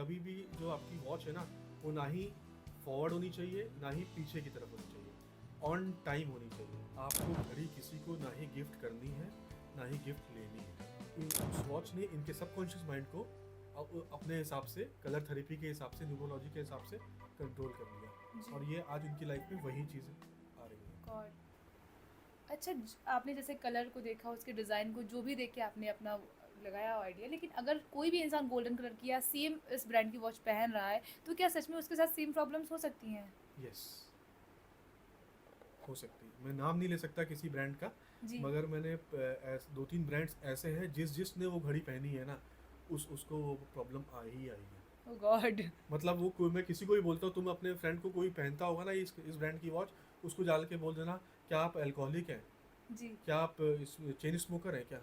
कभी भी जो आपकी वॉच है ना, वो ना ही फॉरवर्ड होनी चाहिए ना ही पीछे की तरफ होनी चाहिए, ऑन टाइम होनी चाहिए। आपको घड़ी किसी को ना ही गिफ्ट करनी है ना ही गिफ्ट लेनी है। उस वॉच ने इनके सबकॉन्शियस माइंड को अपने हिसाब से, कलर थेरेपी के हिसाब से, न्यूमरोलॉजी के हिसाब से कंट्रोल कर लिया, और ये आज उनकी लाइफ में वही चीज़ें आ रही हैं। गॉड। अच्छा, आपने जैसे कलर को देखा, उसके डिज़ाइन को, जो भी देख के आपने अपना लगाया आइडिया, लेकिन अगर कोई भी इंसान गोल्डन कलर की या सेम इस ब्रांड की वॉच पहन रहा है, तो क्या सच में उसके साथ सेम प्रॉब्लम्स हो सकती हैं? यस, हो सकती है। मैं नाम नहीं ले सकता किसी ब्रांड का, जी। मगर मैंने 2-3 ब्रांड्स ऐसे हैं जिसने वो घड़ी पहनी है ना, उसको वो प्रॉब्लम आ ही आई है। ओ गॉड। मतलब वो कोई, मैं किसी को भी बोलता हूँ, तुम अपने फ्रेंड को कोई पहनता होगा ना इस ब्रांड की वॉच, उसको डाल के बोल देना, क्या आप अल्कोहलिक हैं, जी। क्या आप इस चेन स्मोकर हैं क्या,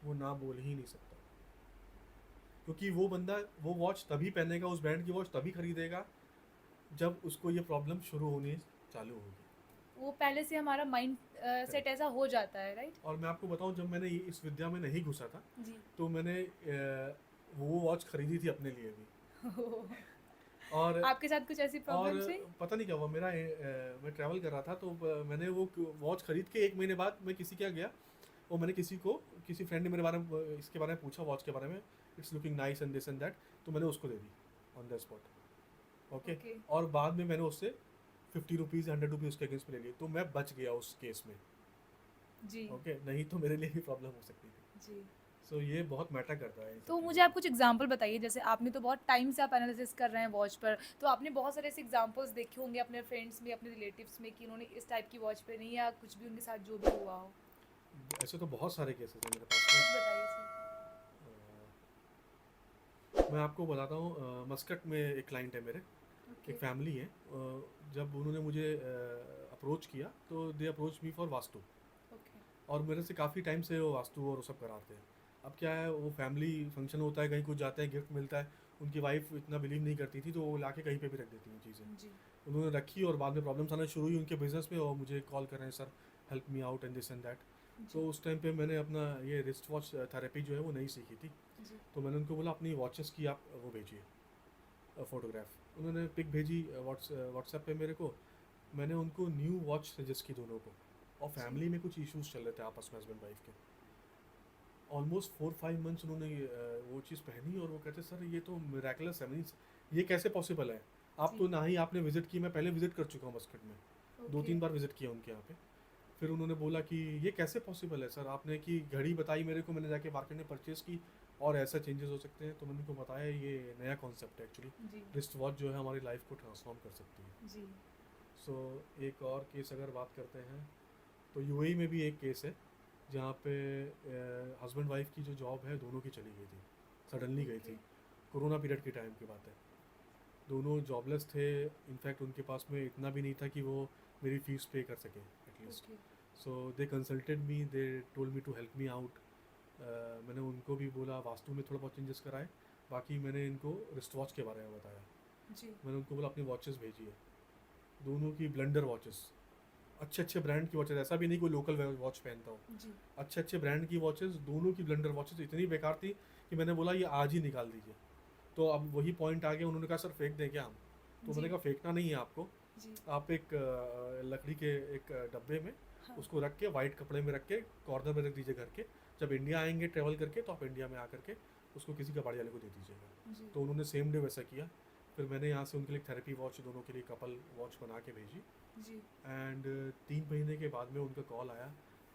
वो ना बोल ही नहीं सकता। क्योंकि वो बंदा वो वॉच तभी पहनेगा, उस ब्रांड की वॉच तभी खरीदेगा जब उसको ये प्रॉब्लम शुरू होनी चालू होगी। वो पहले से हमारा माइंड सेट करेक्ट। ऐसा हो जाता है, राइट? और मैं आपको बताऊं, जब मैंने इस विद्या में नहीं घुसा था, जी। तो मैंने वो वॉच खरीदी थी अपने लिए भी। और आपके साथ कुछ ऐसी और प्रॉब्लम्स हुई? पता नहीं क्या हुआ, मैं ट्रैवल कर रहा था, तो मैंने वो वॉच खरीद के 1 महीने बाद मैं किसी के यहाँ गया, और मैंने किसी फ्रेंड ने मेरे बारे में इसके बारे में पूछा, वॉच के बारे में, it's looking nice and this and that, तो मैंने उसको दे दी on the spot. Okay. Okay. और बाद में मैंने उससे 50 रुपीज़ 100 रुपीज़ उसके अगेंस्ट में ले लिए, तो मैं बच गया उस केस में। जी। ओके, नहीं तो मेरे लिए भी प्रॉब्लम हो सकती थी। जी। सो ये बहुत मैटर करता है इन सब तो चीज़ों मुझे आप में। कुछ एग्जांपल बताइए, जैसे आपने तो बहुत टाइम से आप एनालिसिस कर रहे हैं वॉच पर, तो आपने बहुत सारे ऐसे एग्जांपल्स देखे होंगे अपने फ्रेंड्स में, अपने रिलेटिव्स में, कि उन्होंने इस टाइप की वॉच पहनी या कुछ भी उनके साथ जो भी हुआ हो। ऐसे तो बहुत सारे केसेस हैं मेरे पास कुछ बताइए सर। में। मैं आपको बताता हूँ, मस्कट में एक क्लाइंट है मेरे, ओके। एक फैमिली है। जब उन्होंने मुझे अप्रोच किया, तो they approach me for vastu, okay. और मेरे से काफ़ी टाइम से वो वास्तु और वो सब कराते हैं। अब क्या है, वो फैमिली फंक्शन होता है, कहीं कुछ जाते हैं, गिफ्ट मिलता है, उनकी वाइफ इतना बिलीव नहीं करती थी, तो वो लाके कहीं पे भी रख देती हैं चीज़ें। जी। उन्होंने रखी, और बाद में प्रॉब्लम्स आना शुरू हुई उनके बिजनेस में, और मुझे कॉल कर रहे हैं, sir help me out and this and that. जी। तो उस टाइम पे मैंने अपना ये रिस्ट वॉच थेरेपी जो है वो नहीं सीखी थी, जी। तो मैंने उनको बोला अपनी वॉचेस की आप वो भेजिए फ़ोटोग्राफ। उन्होंने पिक भेजी व्हाट्सएप पे मेरे को। मैंने उनको न्यू वॉच सजेस्ट की दोनों को, और जी। फैमिली में कुछ इश्यूज चल रहे थे आपस में, हस्बैंड वाइफ के। ऑलमोस्ट 4-5 मंथ्स उन्होंने वो चीज़ पहनी, और वो कहते सर ये तो मिराकुलस है, मीन्स ये कैसे पॉसिबल है। आप जी। तो ना ही आपने विजिट की, मैं पहले विजिट कर चुका हूँ मस्कट में, दो ओके। तीन बार विजिट किया उनके यहाँ पे। फिर उन्होंने बोला कि ये कैसे पॉसिबल है सर, आपने की घड़ी बताई मेरे को, मैंने जाके मार्केट में परचेज़ की, और ऐसा चेंजेस हो सकते हैं। तो मैंने उनको बताया ये नया कॉन्सेप्ट है एक्चुअली, जी। रिस्ट वॉच जो है हमारी लाइफ को ट्रांसफॉर्म कर सकती है। जी। सो एक और केस अगर बात करते हैं, तो यूएई में भी एक केस है, जहाँ पे हस्बैंड वाइफ की जो जॉब है दोनों की चली गई थी, सडनली गई ओके। थी। कोरोना पीरियड के टाइम की बात है, दोनों जॉबलेस थे। इनफैक्ट उनके पास में इतना भी नहीं था कि वो मेरी फ़ीस पे कर सकें at least. Okay. So they consulted me, they told me to help me out. मैंने उनको भी बोला, वास्तु में थोड़ा बहुत चेंजेस कराए, बाकी मैंने इनको रिस्ट वॉच के बारे में बताया। जी। मैंने उनको बोला अपनी वॉचेस भेजिए, दोनों की ब्लेंडर वॉचेस, अच्छे अच्छे ब्रांड की वॉचेस, ऐसा भी नहीं कोई लोकल वॉच पहनता हूँ, जी। अच्छे अच्छे ब्रांड की वॉचेस, दोनों की ब्लेंडर वॉचेस इतनी बेकार थी कि मैंने बोला ये आज ही निकाल दीजिए। तो अब वही पॉइंट आ गया, उन्होंने कहा सर फेंक दें क्या हम। तो मैंने जी। कहा फेंकना नहीं है आपको, जी। आप एक लकड़ी के एक डब्बे में हाँ। उसको रख के, वाइट कपड़े में रख के कॉर्नर में रख दीजिए घर के। जब इंडिया आएंगे ट्रेवल करके, तो आप इंडिया में आकर के उसको किसी कबाड़ी वाले को दे दीजिएगा। जी। तो उन्होंने सेम डे वैसा किया। फिर मैंने यहाँ से उनके लिए थेरेपी वॉच, दोनों के लिए कपल वॉच बना के भेजी। जी। एंड 3 महीने के बाद में उनका कॉल आया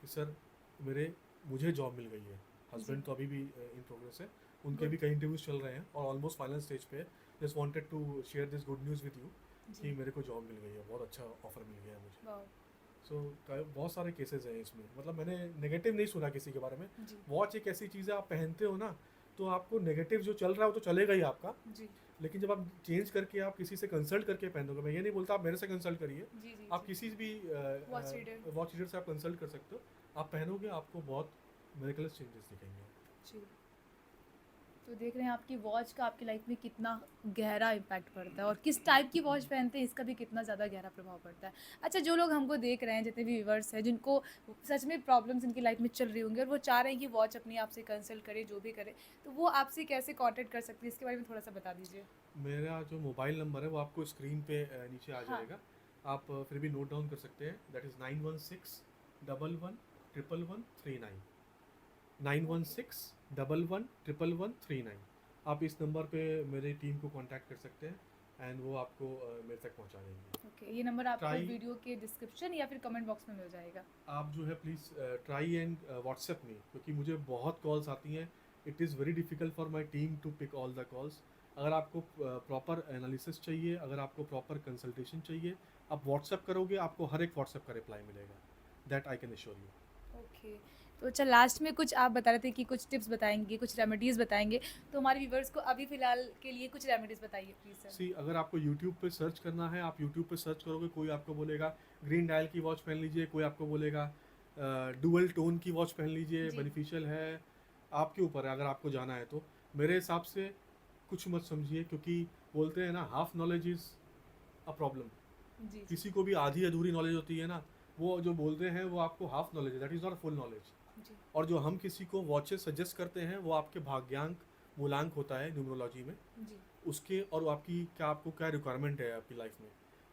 कि सर मुझे जॉब मिल गई है। जी। हस्बैंड तो अभी भी इन प्रोग्रेस है, उनके भी गुड। कई इंटरव्यूज़ चल रहे हैं और ऑलमोस्ट फाइनल स्टेज पे है। Just wanted to share this good news with you कि जी। मेरे को जॉब मिल गई है, बहुत अच्छा ऑफर मिल गया है मुझे। वाओ। सो बहुत सारे केसेस हैं इसमें, मतलब मैंने नेगेटिव नहीं सुना किसी के बारे में। जी। वॉच एक ऐसी चीज़ है, आप पहनते हो ना, तो आपको नेगेटिव जो चल रहा है वो तो चलेगा ही आपका, जी। लेकिन जब आप चेंज करके आप किसी से कंसल्ट करके पहनोगे, मैं ये नहीं बोलता आप मेरे से कंसल्ट करिए, जी। जी। आप जी। किसी भी वॉच रीडर। वॉच रीडर से आप कंसल्ट कर सकते हो। आप पहनोगे, आपको बहुत मेरिकुलस चेंजेस दिखेंगे। जी। तो देख रहे हैं आपकी वॉच का आपकी लाइफ में कितना गहरा इम्पैक्ट पड़ता है और किस टाइप की वॉच पहनते हैं इसका भी कितना ज़्यादा गहरा प्रभाव पड़ता है। अच्छा, जो लोग हमको देख रहे हैं, जितने भी व्यूवर्स हैं, जिनको सच में प्रॉब्लम्स इनकी लाइफ में चल रही होंगी और वो चाह रहे हैं कि वॉच अपनी आपसे कंसल्ट करे, जो भी करे, तो वो आपसे कैसे कांटेक्ट कर सकते हैं, इसके बारे में थोड़ा सा बता दीजिए। मेरा जो मोबाइल नंबर है वो आपको स्क्रीन पे नीचे आ हाँ। जाएगा। आप फिर भी नोट डाउन कर सकते हैं। That is 9161111139। ओके। 9161111139। आप इस नंबर पे मेरी टीम को कांटेक्ट कर सकते हैं एंड वो आपको मेरे तक पहुंचा देंगे। ओके, ये नंबर आपको ट्राई वीडियो के डिस्क्रिप्शन या फिर कमेंट बॉक्स में मिल जाएगा। आप जो है please try and WhatsApp me, क्योंकि मुझे बहुत कॉल्स आती हैं। It is very difficult for my team to pick all the calls. अगर आपको प्रॉपर एनालिसिस चाहिए, अगर आपको प्रॉपर कंसल्टेशन चाहिए, आप व्हाट्सएप करोगे, आपको हर एक व्हाट्सएप का रिप्लाई मिलेगा। That I can assure you. Okay. तो अच्छा, लास्ट में कुछ आप बता रहे थे कि कुछ टिप्स बताएंगे, कुछ रेमेडीज़ बताएंगे, तो हमारे व्यूवर्स को अभी फ़िलहाल के लिए कुछ रेमेडीज़ बताइए प्लीज़ सर। सी, अगर आपको यूट्यूब पे सर्च करना है, आप यूट्यूब पे सर्च करोगे, कोई आपको बोलेगा ग्रीन डायल की वॉच पहन लीजिए, कोई आपको बोलेगा डुअल टोन की वॉच पहन लीजिए, जी। बेनिफिशियल है। आपके ऊपर है, अगर आपको जाना है तो। मेरे हिसाब से कुछ मत समझिए, क्योंकि बोलते हैं ना, half knowledge is a problem. जी। जी। किसी को भी आधी अधूरी नॉलेज होती है ना, वो जो बोलते हैं वो आपको हाफ नॉलेज है, that is not full knowledge. जी। और जो हम किसी को वॉचेस सजेस्ट करते हैं वो आपके भाग्यांक मूलांक होता है न्यूमरोलॉजी में, जी। उसके और आपकी क्या, आपको क्या रिक्वायरमेंट है आपकी लाइफ में,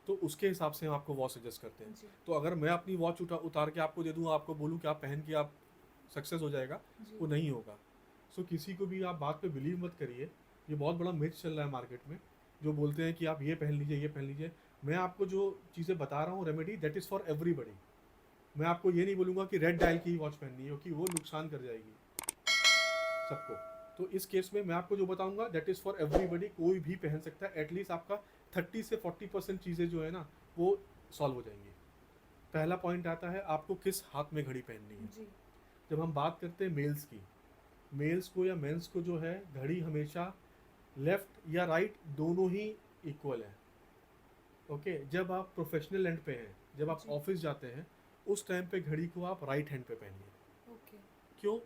तो उसके हिसाब से हम आपको वॉच सजेस्ट करते हैं। जी। तो अगर मैं अपनी वॉच उतार के आपको दे दूँ, आपको बोलूँ कि आप पहन के आप सक्सेस हो जाएगा, जी। वो नहीं होगा। सो किसी को भी आप बात पे बिलीव मत करिए। ये बहुत बड़ा मिथ चल रहा है मार्केट में, जो बोलते हैं कि आप ये पहन लीजिए, ये पहन लीजिए। मैं आपको जो चीज़ें बता रहा हूँ remedy, that is for everybody. मैं आपको ये नहीं बोलूँगा कि रेड डायल की वॉच पहननी है, क्योंकि वो नुकसान कर जाएगी सबको। तो इस केस में मैं आपको जो बताऊंगा दैट इज़ फॉर एवरीबडी, कोई भी पहन सकता है। एटलीस्ट आपका 30 से 40% चीज़ें जो है ना, वो सॉल्व हो जाएंगी। पहला पॉइंट आता है आपको किस हाथ में घड़ी पहननी है। जी। जब हम बात करते हैं मेल्स की, मेल्स को या मेंस को जो है, घड़ी हमेशा लेफ्ट या राइट दोनों ही इक्वल है। ओके, जब आप प्रोफेशनल एंड पे हैं, जब आप जी। ऑफिस जाते हैं, उस टाइम पे घड़ी को आप राइट हैंड पे पहनिए। ओके। क्यों?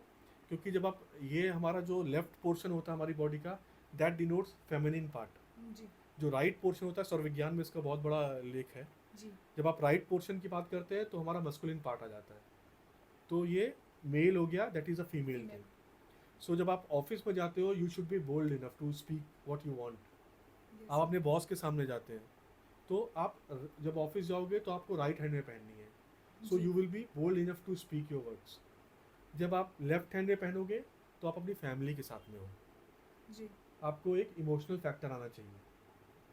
क्योंकि जब आप, ये हमारा जो लेफ्ट पोर्शन होता है हमारी बॉडी का, दैट डिनोट्स फेमिनिन पार्ट। जी। जो राइट पोर्शन होता है, स्वर्विज्ञान में इसका बहुत बड़ा लेख है। जी। जब आप राइट पोर्शन की बात करते हैं तो हमारा मस्कुलिन पार्ट आ जाता है। तो ये मेल हो गया, that is a female female. Thing. So जब आप ऑफिस में जाते हो, you should be bold enough to speak what you want. Yes आप सर। अपने बॉस के सामने जाते हैं, तो आप जब ऑफिस जाओगे तो आपको राइट हैंड में पहननी है। सो जी। You will be bold enough to speak your words. जब आप लेफ्ट हैंड में पहनोगे तो आप अपनी फैमिली के साथ में हो। जी। आपको एक इमोशनल फैक्टर आना चाहिए,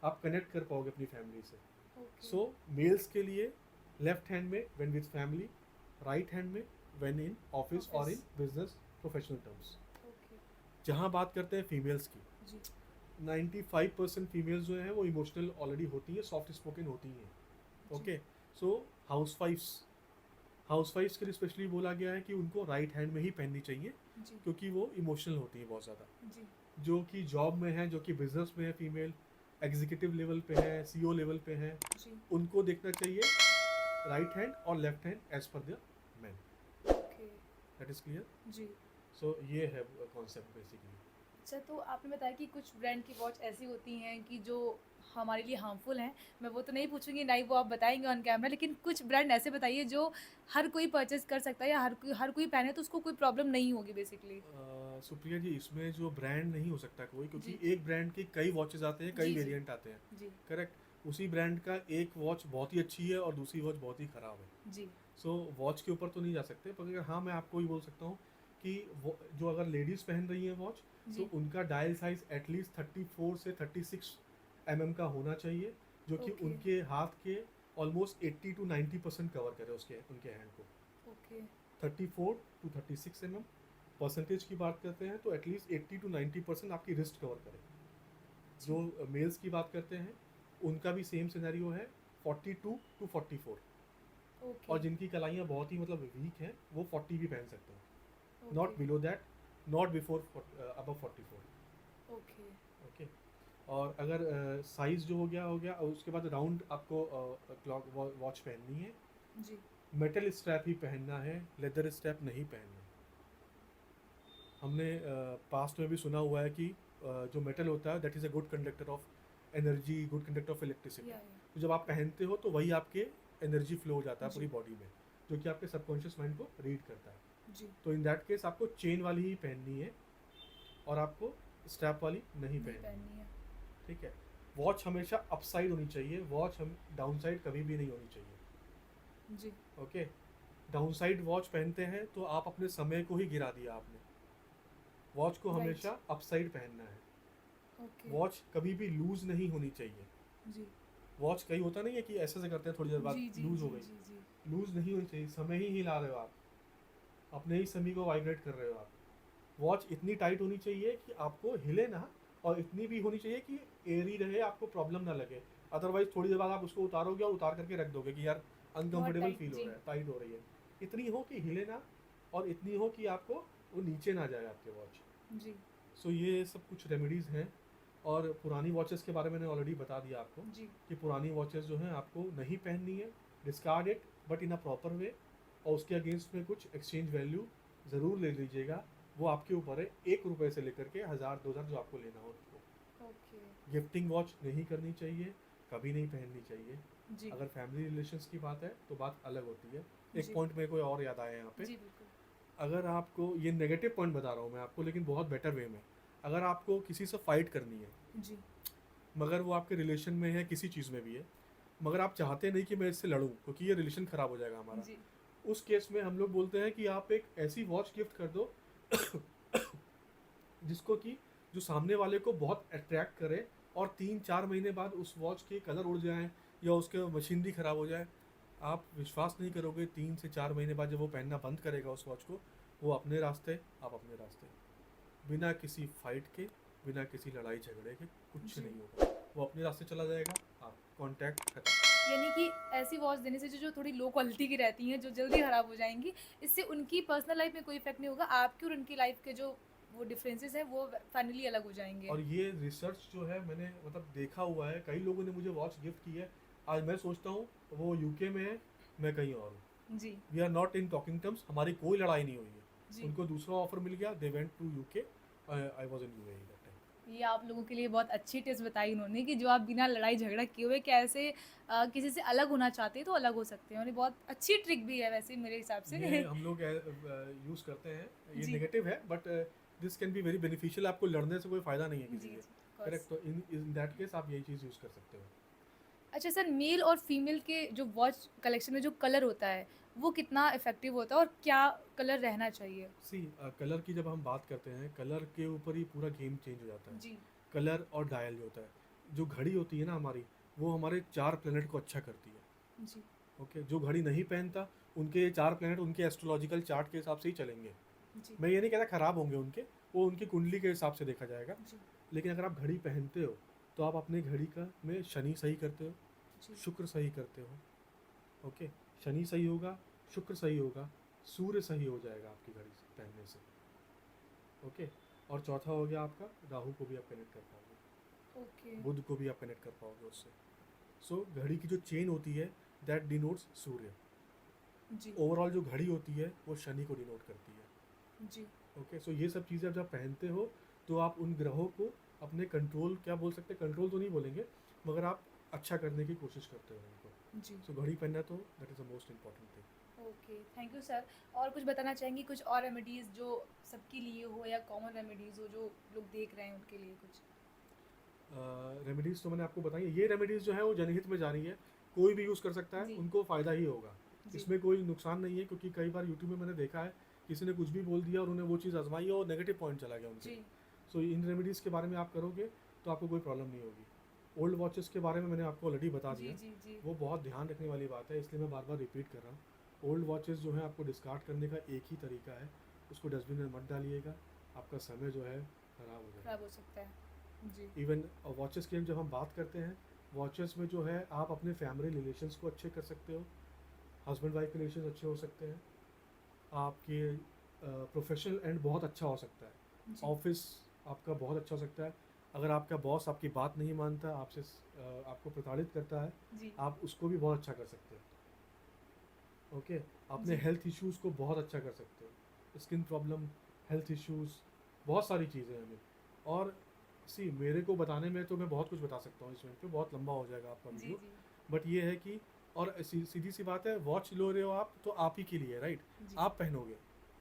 आप कनेक्ट कर पाओगे अपनी फैमिली से। ओके। सो मेल्स के लिए लेफ्ट हैंड में when with family, right hand में व्हेन इन ऑफिस और in office. Business professional terms. Okay. जहाँ बात करते हैं फीमेल्स की, जी। 95% फीमेल्स जो हैं वो इमोशनल ऑलरेडी होती हैं, सॉफ्ट स्पोकन होती हैं। जी। ओके, सो हाउसवाइफ्स के लिए स्पेशली बोला गया है कि उनको राइट हैंड में ही पहननी चाहिए, जी। क्योंकि वो इमोशनल होती है बहुत ज़्यादा। जी। जो कि जॉब में है, जो कि बिजनेस में है, फीमेल एग्जीक्यूटिव लेवल पे है, सीईओ लेवल पे है, जी। उनको देखना चाहिए राइट हैंड और left hand as per the man. Okay. That is clear. जी। सो ये है कॉन्सेप्ट बेसिकली। अच्छा, तो आपने बताया कि कुछ ब्रांड की वॉच ऐसी होती हैं कि जो हमारे लिए हार्मफुल हैं। मैं वो तो नहीं पूछूंगी, ना ही वो आप बताएंगे ऑन कैमरा, लेकिन कुछ ब्रांड ऐसे बताइए जो हर कोई परचेज कर सकता है या हर कोई पहने तो उसको कोई प्रॉब्लम नहीं होगी बेसिकली। सुप्रिया जी, इसमें जो ब्रांड नहीं हो सकता कोई, क्योंकि जी। एक ब्रांड के कई वॉचेस आते हैं, कई जी। जी। वेरिएंट आते हैं। जी। करेक्ट, उसी ब्रांड का एक वॉच बहुत ही अच्छी है और दूसरी वॉच बहुत ही ख़राब है। जी। सो वॉच के ऊपर तो नहीं जा सकते, पर अगर हाँ, मैं आपको ही बोल सकता हूँ कि जो अगर लेडीज़ पहन रही हैं वॉच, तो जी। उनका डायल साइज एटलीस्ट 34 से 36 का होना चाहिए, जो कि ओके। उनके हाथ के ऑलमोस्ट 80 to 90% कवर करे उसके उनके हैंड को। ओके। 34 to 36 परसेंटेज की बात करते हैं तो एटलीस्ट 80 to 90% आपकी रिस्ट कवर करे। जो मेल्स की बात करते हैं उनका भी सेम सिनेरियो है, 42 to 44। ओके। और जिनकी कलाइयाँ बहुत ही मतलब वीक हैं, वो 40 भी पहन सकते हैं, not okay. Below that, not before above 44। Okay. Okay. और अगर साइज़ जो हो गया और उसके बाद राउंड आपको क्लॉक वॉच पहननी है, जी। मेटल स्ट्रैप ही पहनना है, लेदर स्ट्रैप नहीं पहनना। हमने पास्ट में भी सुना हुआ है कि जो मेटल होता है that is a good conductor of energy, good conductor of electricity. या तो जब आप पहनते हो तो वही आपके एनर्जी फ्लो हो जाता है जी पूरी बॉडी में, जो कि आपके सबकॉन्शियस माइंड को रीड करता है। जी तो इन दैट केस आपको चेन वाली ही पहननी है और आपको स्ट्रैप वाली नहीं नहीं पहननी, पहननी है। ठीक है। वॉच हमेशा अप साइड होनी चाहिए, वॉच हम डाउन साइड कभी भी नहीं होनी चाहिए, जी ओके। डाउन साइड वॉच पहनते हैं तो आप अपने समय को ही गिरा दिया आपने। वॉच को राइट हमेशा अप साइड पहनना है। ओके वॉच कभी भी लूज नहीं होनी चाहिए। जी वॉच कहीं होता नहीं है कि ऐसे से करते हैं थोड़ी देर बाद जी जी लूज हो जी गई, जी जी लूज नहीं होनी चाहिए। समय ही हिला रहे हो आप, अपने ही समय को वाइब्रेट कर रहे हो आप। वॉच इतनी टाइट होनी चाहिए कि आपको हिले ना, और इतनी भी होनी चाहिए कि एयरी रहे, आपको प्रॉब्लम ना लगे। अदरवाइज थोड़ी देर बाद आप उसको उतारोगे और उतार करके रख दोगे कि यार बहुत अनकंफर्टेबल टाइट फील हो जी रहा है, टाइट हो रही है। इतनी हो कि हिले ना, और इतनी हो कि आपको वो नीचे ना जाए आपके वॉच। जी सो ये सब कुछ रेमेडीज़ हैं। और पुरानी वॉचेस के बारे में मैंने ऑलरेडी बता दिया आपको जी कि पुरानी वॉचेस जो हैं आपको नहीं पहननी है, discard it but in a proper way, और उसके अगेंस्ट में कुछ एक्सचेंज वैल्यू ज़रूर ले लीजिएगा। वो आपके ऊपर है, 1 रुपये से लेकर के 1000 2000 जो आपको लेना हो उसको। ओके गिफ्टिंग वॉच नहीं करनी चाहिए, कभी नहीं पहननी चाहिए। जी अगर फैमिली रिलेशंस की बात है तो बात अलग होती है। एक जी पॉइंट मेरे को और याद आया यहाँ पे। जी बिल्कुल अगर आपको ये नेगेटिव पॉइंट बता रहा हूँ मैं आपको, लेकिन बहुत बेटर वे में। अगर आपको किसी से फाइट करनी है, जी मगर वो आपके रिलेशन में है, किसी चीज़ में भी है, मगर आप चाहते नहीं कि मैं इससे लड़ूं क्योंकि ये रिलेशन ख़राब हो जाएगा हमारा, जी उस केस में हम लोग बोलते हैं कि आप एक ऐसी वॉच गिफ्ट कर दो जिसको कि जो सामने वाले को बहुत अट्रैक्ट करे, और 3 4 महीने बाद उस वॉच के कलर उड़ जाए या उसके मशीनरी ख़राब हो जाए। आप विश्वास नहीं करोगे, 3 से 4 महीने बाद जब वो पहनना बंद करेगा उस वॉच को, वो अपने रास्ते, आप अपने रास्ते, बिना किसी फाइट के, बिना किसी लड़ाई झगड़े के, कुछ जी नहीं होगा। वो अपने रास्ते चला जाएगा, आप कॉन्टैक्ट खत्म। यानी कि ऐसी वॉच देने से जो थोड़ी लो क्वालिटी की रहती हैं, जो जल्दी ख़राब हो जाएँगी, इससे उनकी पर्सनल लाइफ़ में कोई इफ़ेक्ट नहीं होगा। आपकी और उनकी लाइफ़ के जो वो डिफरेंसेस हैं, वो फाइनली अलग हो जाएँगे। और ये रिसर्च जो है मैंने मतलब देखा हुआ है, कई लोगों ने मुझे वॉच गिफ्ट की है। आज मैं सोचता हूँ वो यूके में है, मैं कहीं और हूँ। जी, we are not in talking terms, हमारी कोई लड़ाई नहीं हुई है। जी। उनको दूसरा ऑफर मिल गया, they went to UK, I was in UAE that time. ये आप लोगों के लिए बहुत अच्छी टिप्स बताई उन्होंने कि जो आप बिना लड़ाई झगड़ा किए हुए कैसे किसी से अलग होना चाहते हैं तो अलग हो सकते हैं, और ये बहुत अच्छी ट्रिक भी है वैसे मेरे हिसाब से। ये हम लोग यूज़ करते हैं, ये जी, नेगेटिव है but this can be very beneficial. आपको लड़ने से कोई फ़ायदा नहीं है किसी जी, से, जी, ऑफ कोर्स। करेक्ट। तो इन दैट केस आप यही चीज़ यूज़ कर सकते हो। अच्छा सर, मेल और फीमेल के जो वॉच कलेक्शन में जो कलर होता है, वो कितना इफ़ेक्टिव होता है और क्या कलर रहना चाहिए? सी कलर की जब हम बात करते हैं, कलर के ऊपर ही पूरा गेम चेंज हो जाता है। जी, कलर और डायल जो होता है, जो घड़ी होती है ना हमारी, वो हमारे 4 प्लेनेट को अच्छा करती है, जी, ओके। जो घड़ी नहीं पहनता, उनके 4 प्लेनेट उनके एस्ट्रोलॉजिकल चार्ट के हिसाब से ही चलेंगे। जी, मैं ये नहीं कहता ख़राब होंगे उनके, वो उनकी कुंडली के हिसाब से देखा जाएगा। जी, लेकिन अगर आप घड़ी पहनते हो तो आप अपने घड़ी का में शनि सही करते हो, जी, शुक्र सही करते हो, ओके। शनि सही होगा, शुक्र सही होगा, सूर्य सही हो जाएगा आपकी घड़ी से पहनने से, ओके। और चौथा हो गया आपका, राहु को भी आप कनेक्ट कर पाओगे, ओके, बुध को भी आप कनेक्ट कर पाओगे उससे। सो घड़ी की जो चेन होती है दैट डिनोट्स सूर्य। जी, ओवरऑल जो घड़ी होती है वो शनि को डिनोट करती है, जी, ओके। सो ये सब चीज़ें जब आप पहनते हो तो आप उन ग्रहों को अपने कंट्रोल, क्या बोल सकते हैं, कंट्रोल तो नहीं बोलेंगे, मगर आप अच्छा करने की कोशिश करते हो उनको। जी। सो घड़ी पहनना तो that is the most important thing. Okay, thank you sir. और कुछ बताना चाहेंगी, कुछ और रेमेडीज़ जो सबके लिए हो या कॉमन रेमेडीज़ हो जो लोग देख रहे हैं उनके लिए कुछ? रेमेडीज़ तो मैंने आपको बताई है। ये रेमेडीज़ जो है वो जनहित में जा रही है, कोई भी यूज़ कर सकता है, जी, उनको फ़ायदा ही होगा। जी, इसमें कोई नुकसान नहीं है, क्योंकि कई बार यूट्यूब में मैंने देखा है किसी ने कुछ भी बोल दिया और उन्हें वो चीज़ आजमाई और नेगेटिव पॉइंट चला गया उनके जी, लिए। सो इन रेमेडीज़ के बारे में आप करोगे तो आपको कोई प्रॉब्लम नहीं होगी। ओल्ड वॉचेस के बारे में मैंने आपको ऑलरेडी बता जी, दिया, जी, जी, वो बहुत ध्यान रखने वाली बात है, इसलिए मैं बार बार रिपीट कर रहा हूँ। ओल्ड वॉचेस जो है आपको डिस्कार्ड करने का एक ही तरीका है, उसको डस्टबिन में मत डालिएगा, आपका समय जो है ख़राब हो जाएगा। खराब हो सकता है। जी, इवन वॉचेस की जब हम बात करते हैं, वॉचेस में जो है आप अपने फैमिली रिलेशंस को अच्छे कर सकते हो, हस्बैंड वाइफ के रिलेशन अच्छे हो सकते हैं, आपके प्रोफेशनल एंड बहुत अच्छा हो सकता है, जी, ऑफिस आपका बहुत अच्छा हो सकता है। अगर आपका बॉस आपकी बात नहीं मानता, आपसे आपको प्रताड़ित करता है, जी, आप उसको भी बहुत अच्छा कर सकते हो, ओके। अपने जी, हेल्थ इश्यूज़ को बहुत अच्छा कर सकते हो, स्किन प्रॉब्लम, हेल्थ इश्यूज़, बहुत सारी चीज़ें हैं हमें। और सी मेरे को बताने में तो मैं बहुत कुछ बता सकता हूँ, इसमें पे बहुत लंबा हो जाएगा आपका जी वीडियो। जी बट ये है कि और सीधी सी बात है, वॉच लो रहे हो आप तो आप ही के लिए, राइट? जी आप पहनोगे,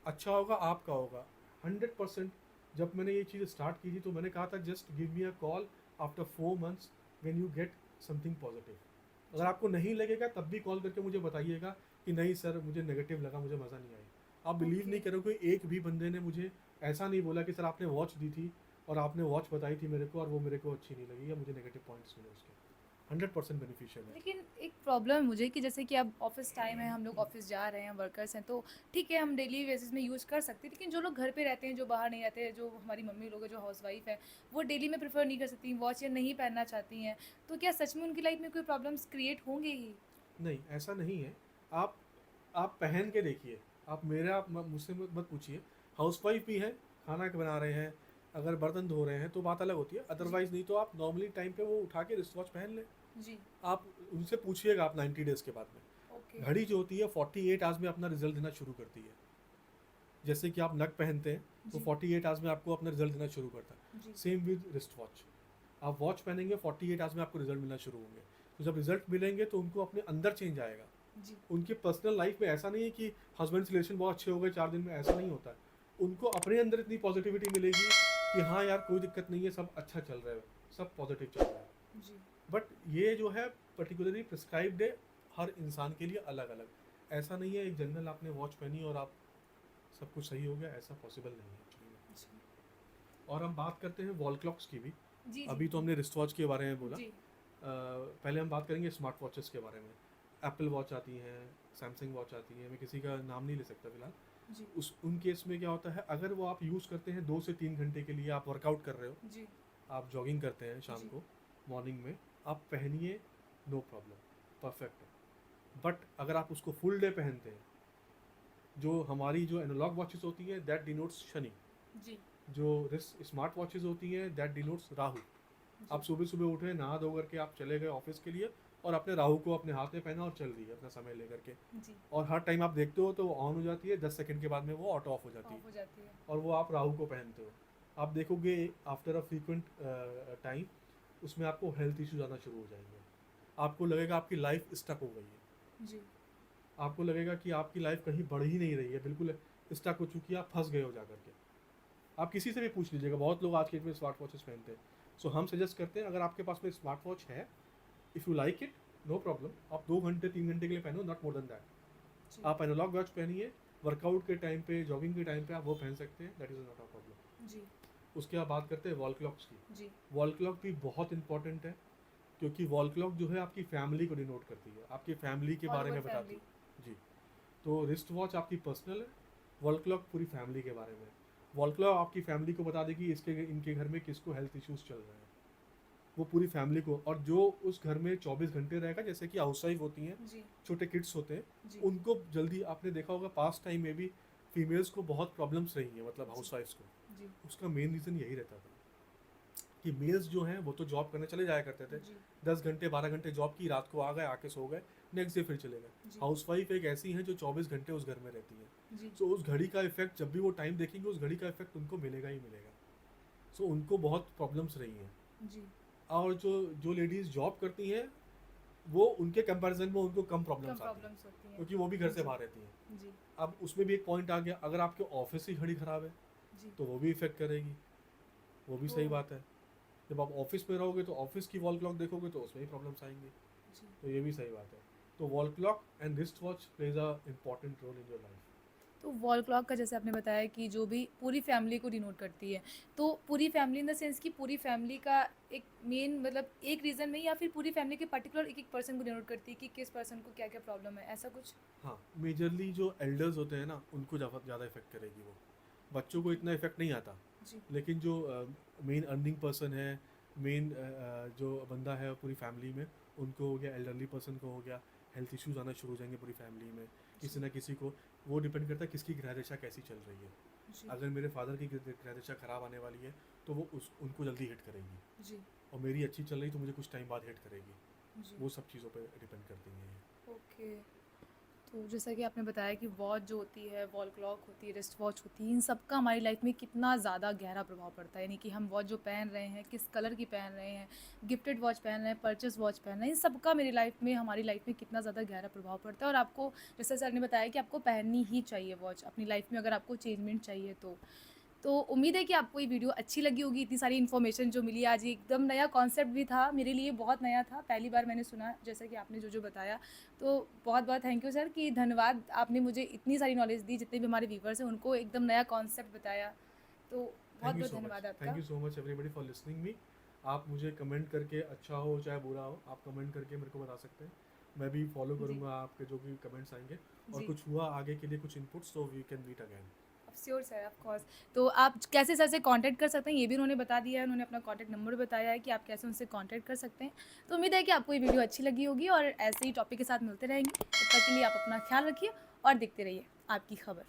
अच्छा होगा, आपका होगा 100%। जब मैंने ये चीज़ स्टार्ट की थी तो मैंने कहा था just give me a call after 4 months when you get something positive. अगर जी। आपको नहीं लगेगा तब भी कॉल करके मुझे बताइएगा कि नहीं सर मुझे नेगेटिव लगा, मुझे मज़ा नहीं आया। आप बिलीव ओके। नहीं करोगे, एक भी बंदे ने मुझे ऐसा नहीं बोला कि सर आपने वॉच दी थी और आपने वॉच बताई थी मेरे को और वो मेरे को अच्छी नहीं लगी या मुझे नेगेटिव पॉइंट्स मिले उसके। 100% बेनिफिशियल है। लेकिन एक प्रॉब्लम है मुझे कि जैसे कि अब ऑफिस टाइम है, हम लोग ऑफिस जा रहे हैं, वर्कर्स हैं, तो ठीक है हम डेली बेसिस में यूज़ कर सकते हैं, लेकिन जो लोग घर पे रहते हैं, जो बाहर नहीं रहते हैं, जो हमारी मम्मी लोग हैं, जो हाउस वाइफ है, वो डेली में प्रेफर नहीं कर सकती वॉच या नहीं पहनना चाहती हैं, तो क्या सच में उनकी लाइफ में कोई प्रॉब्लम्स क्रिएट होंगे ही? नहीं ऐसा नहीं है। आप आप पहन के देखिए। आप मेरा मुझसे मत पूछिए। हाउसवाइफ भी है, खाना बना रहे हैं, अगर बर्तन धो रहे हैं तो बात अलग होती है, जी अदरवाइज नहीं तो आप नॉर्मली टाइम पे वो उठा के रिस्ट वॉच पहन लें। जी। आप उनसे पूछिएगा आप 90 डेज के बाद ओके। में घड़ी जो होती है 48 आवर्स में अपना रिजल्ट देना शुरू करती है। जैसे कि आप नग पहनते हैं तो जी 48 आवर्स में आपको अपना रिजल्ट देना शुरू करता है। जी सेम विद रिस्ट वॉच। आप वॉच पहनेंगे 48 आवर्स में आपको रिजल्ट मिलना शुरू होंगे। तो जब रिजल्ट मिलेंगे तो उनको अपने अंदर चेंज आएगा। जी उनके पर्सनल लाइफ में ऐसा नहीं है कि हस्बैंड से रिलेशन बहुत अच्छे हो गए 4 दिन में, ऐसा नहीं होता है। उनको अपने अंदर इतनी पॉजिटिविटी मिलेगी कि हाँ यार कोई दिक्कत नहीं है, सब अच्छा चल रहा है, सब पॉजिटिव चल रहा है। जी। बट ये जो है पर्टिकुलरली प्रिस्क्राइब्ड है हर इंसान के लिए अलग अलग। ऐसा नहीं है एक जनरल आपने वॉच पहनी और आप सब कुछ सही हो गया, ऐसा पॉसिबल नहीं है एक्चुअली में। जी और हम बात करते हैं वॉल क्लॉक्स की भी। जी जी अभी तो हमने रिस्ट वॉच के बारे में बोला। जी पहले हम बात करेंगे स्मार्ट वॉचेस के बारे में। एप्पल वॉच आती हैं, सैमसंग वॉच आती है, मैं किसी का नाम नहीं ले सकता फिलहाल। जी उन केस में क्या होता है, अगर वो आप यूज़ करते हैं 2 से 3 घंटे के लिए, आप वर्कआउट कर रहे हो, जी आप जॉगिंग करते हैं शाम जी को, मॉर्निंग में, आप पहनिए, नो प्रॉब्लम, परफेक्ट है। बट अगर आप उसको फुल डे पहनते हैं, जो हमारी जो एनालॉग वॉचेस होती हैं दैट डिनोट्स शनि, जी जो स्मार्ट वॉचेस होती हैं दैट डिनोट्स राहु। जी आप सुबह सुबह उठे, नहा धो करके आप चले गए ऑफिस के लिए और अपने राहु को अपने हाथ में पहना और चल रही है अपना समय लेकर के। जी। और हर टाइम आप देखते हो तो वो ऑन हो जाती है, 10 सेकंड के बाद में वो ऑटो ऑफ हो जाती है। ऑफ हो जाती है। और वो आप राहु को पहनते हो, आप देखोगे आफ्टर अ फ्रीक्वेंट टाइम उसमें आपको हेल्थ इश्यूज आना शुरू हो जाएंगे। आपको लगेगा आपकी लाइफ स्टक हो गई है। जी आपको लगेगा कि आपकी लाइफ कहीं बढ़ ही नहीं रही है, बिल्कुल स्टक हो चुकी है, आप फंस गए हो जा करके। आप किसी से भी पूछ लीजिएगा, बहुत लोग आज के डेट में स्मार्ट वॉचेस पहनते हैं। सो हम सजेस्ट करते हैं अगर आपके पास में स्मार्ट वॉच है, if you like it, no problem, आप 2 घंटे 3 घंटे के लिए पहनो, नॉट मोर देन दैट। जी आप एनालॉग वॉच पहनिए, वर्कआउट के टाइम पे, जॉगिंग के टाइम पे आप वो पहन सकते हैं, that is not a problem. जी उसके बाद बात करते हैं वॉल क्लॉक्स की। जी। वॉल क्लॉक भी बहुत इंपॉर्टेंट है, क्योंकि वॉल क्लॉक जो है आपकी फैमिली को डिनोट करती है, आपकी फैमिली के ऑल बारे ओवर में बताती फैमिली। है। जी। तो रिस्ट वॉच आपकी पर्सनल है, वॉल क्लॉक पूरी फैमिली के बारे में है। वॉल क्लॉक आपकी फैमिली को बता देगी इसके इनके घर में किसको हेल्थ इश्यूज चल रहे हैं, वो पूरी फैमिली को। और जो उस घर में 24 घंटे रहेगा, जैसे कि हाउस वाइफ होती हैं, जी छोटे किड्स होते हैं, जी उनको जल्दी, आपने देखा होगा पास्ट टाइम में भी फीमेल्स को बहुत प्रॉब्लम्स रही हैं, मतलब हाउस वाइफ्स को। जी उसका मेन रीज़न यही रहता था कि मेल्स जो हैं वो तो जॉब करने चले जाया करते थे, जी 10 घंटे 12 घंटे जॉब की, रात को आ गए, आके सो गए, नेक्स्ट डे फिर चले गए। जी हाउसवाइफ एक ऐसी हैं जो 24 घंटे उस घर में रहती हैं। जी सो उस घड़ी का इफेक्ट, जब भी वो टाइम देखेंगे उस घड़ी का इफेक्ट उनको मिलेगा ही मिलेगा। सो उनको बहुत प्रॉब्लम्स रही हैं। जी। और जो जो लेडीज़ जॉब करती हैं वो उनके कंपैरिजन में उनको कम कम प्रॉब्लम्स आती हैं, प्रॉब्लम्स होती हैं। क्योंकि वो भी घर से जी बाहर रहती हैं। जी अब उसमें भी एक पॉइंट आ गया, अगर आपके ऑफिस की घड़ी ख़राब है जी। तो वो भी इफेक्ट करेगी, वो भी तो सही बात है। जब आप ऑफिस में रहोगे तो ऑफिस की वॉल क्लॉक देखोगे तो उसमें भी प्रॉब्लम्स आएंगी, जी। तो ये भी सही बात है। तो wall clock and wrist watch plays a important role in your life. तो वॉल क्लॉक का जैसे आपने बताया कि जो भी पूरी फैमिली को डिनोट करती है, तो पूरी फैमिली इन द सेंस कि पूरी फैमिली का एक मेन मतलब एक रीज़न में, या फिर पूरी फैमिली के पर्टिकुलर एक एक पर्सन को डिनोट करती है कि किस पर्सन को क्या क्या प्रॉब्लम है, ऐसा कुछ? हाँ, मेजरली जो एल्डर्स होते हैं ना उनको ज़्यादा इफेक्ट करेगी वो, बच्चों को इतना इफेक्ट नहीं आता। जी लेकिन जो मेन अर्निंग पर्सन है, मेन जो बंदा है पूरी फैमिली में, उनको हो गया, एल्डरली पर्सन को हो गया, हेल्थ इश्यूज आना शुरू हो जाएंगे पूरी फैमिली में, किसी जी ना किसी को। वो डिपेंड करता है किसकी ग्रह दशा कैसी चल रही है। जी अगर मेरे फादर की ग्रह दशा खराब आने वाली है तो वो उनको जल्दी हिट करेगी, जी और मेरी अच्छी चल रही तो मुझे कुछ टाइम बाद हिट करेगी। जी। वो सब चीज़ों पर डिपेंड करती हैं ये। ओके। तो जैसा कि आपने बताया कि वॉच जो होती है, वॉल क्लॉक होती है, रिस्ट वॉच होती है, इन सब का हमारी लाइफ में कितना ज़्यादा गहरा प्रभाव पड़ता है। यानी कि हम वॉच जो पहन रहे हैं, किस कलर की पहन रहे हैं, गिफ्टेड वॉच पहन रहे हैं, परचेस वॉच पहन रहे हैं, इन सब का मेरी लाइफ में, हमारी लाइफ में कितना ज़्यादा गहरा प्रभाव पड़ता है। और आपको, जैसे सर ने बताया कि आपको पहननी ही चाहिए वॉच अपनी लाइफ में, अगर आपको चेंजमेंट चाहिए तो उम्मीद है कि आपको ये वीडियो अच्छी लगी होगी। इतनी सारी इन्फॉर्मेशन जो मिली आज, ये एकदम नया कॉन्सेप्ट भी था मेरे लिए, बहुत नया था, पहली बार मैंने सुना जैसा कि आपने जो जो बताया। तो बहुत बहुत थैंक यू सर, कि धन्यवाद, आपने मुझे इतनी सारी नॉलेज दी, जितने भी हमारे व्यूवर्स हैं उनको एकदम नया कॉन्सेप्ट बताया। तो बहुत थैंक यू बहुत सो मच, धन्यवाद थैंक आपका। You so much everybody for listening me. आप मुझे कमेंट करके, अच्छा हो चाहे बुरा हो, आप कमेंट करके मेरे को बता सकते हैं। मैं भी फॉलो जी करूँगा आपके जो भी कमेंट्स आएंगे, और जी, कुछ हुआ आगे के लिए कुछ इनपुट्स, तो we can meet again. Sure sir, of course. तो आप कैसे सर से कांटेक्ट कर सकते हैं, ये भी उन्होंने बता दिया है, उन्होंने अपना कांटेक्ट नंबर बताया है कि आप कैसे उनसे कांटेक्ट कर सकते हैं। तो उम्मीद है कि आपको ये वीडियो अच्छी लगी होगी, और ऐसे ही टॉपिक के साथ मिलते रहेंगे। तब तक के लिए आप अपना ख्याल रखिए और देखते रहिए आपकी खबर।